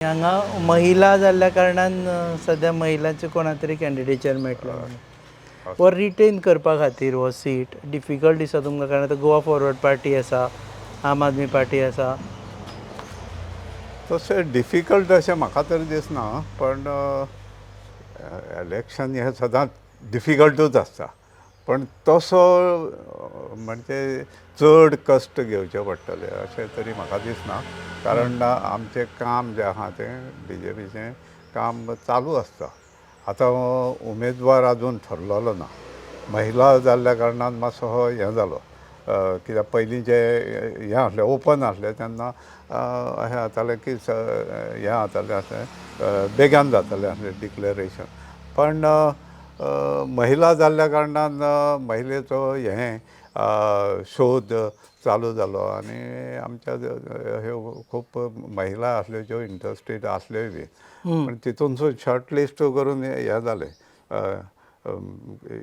हांगा महिला जाल्ल्या कारणान सध्या महिलांचे कोणा तरी कॅन्डिडेचर मेळटलो वो रिटेन करपा खातीर हो सीट डिफिकल्ट दिसता तुमकां, कारण आतां गोवा फॉरवर्ड पार्टी आसा, आम आदमी पार्टी आसा. तशें डिफिकल्ट अशें म्हाका तरी दिसना, पण इलेक्शन हें सदांच डिफिकल्टूच आसता. पण तसो म्हणजे चड कश्ट घेवचे पडटले अशें तरी म्हाका दिसना, कारण आमचें काम जें आहा तें BJPचें काम चालू आसता. आतां उमेदवार आजून ठरलेलो ना. महिला जाल्ल्या कारणान मातसो हो हें जालो, कित्याक पयलीं जे हें आसलें ओपन आसलें तेन्ना अशें जातालें की हें जातालें अशें बेग्यान जातालें अशें डिक्लेरेशन. पण महिला जाल्ल्या कारणान महिलेचो हें शोध चालू जालो आनी आमच्या ह्यो खूब महिला आसल्यो ज्यो इंटरेस्टेड आसल्योय बी, पण तितूनसून शॉर्ट लिस्ट करून हें जालें.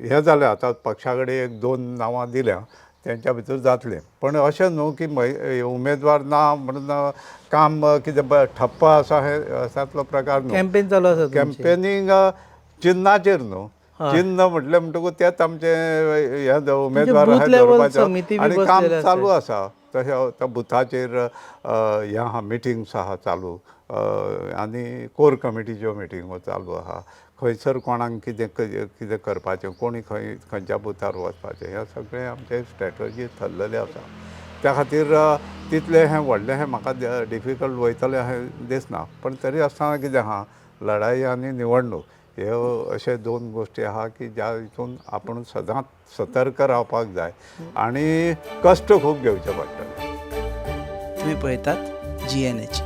हें जालें आतां पक्षा कडेन 1-2 नांवां दिल्या, तेंच्या भितर जातलें. पण अशें न्हू की उमेदवार ना म्हणून काम कितें ठप्प आसा हे असांतलो प्रकार न्हू. कॅम्पेन चालू आसा तुमची? कॅम्पेनींग चिन्नाचेर न्हू. चिन्ह म्हटलें म्हणटकूच तेच आमचे हे उमेदवार बूथ आहाय लेवल धरपाचो समिती बी आनी काम बसलेले चालू आसात. आसा. तशें आतां बुथाचेर हें आहा, मिटिंग्स आहा चालू, आनी कोर कमिटीच्यो मिटिंगो चालू आहा. खंयसर कोणाक कितें करपाचें, कोणी खंयच्या बुथार वचपाचें, हें सगळें आमचें स्ट्रॅटजी थरलेलें आसा. त्या खातीर तितलें हें व्हडलें हें म्हाका डिफिकल्ट वयतलें अशें दिसना. पण तरी आसतना कितें आहा, लढाई आनी निवडणूक ह्यो अशे 2 गोश्टी आहा की ज्या हितून आपूण सदांच सतर्क रावपाक जाय आनी कश्ट खूब घेवचे पडटले. तुम्ही पळयतात GNH.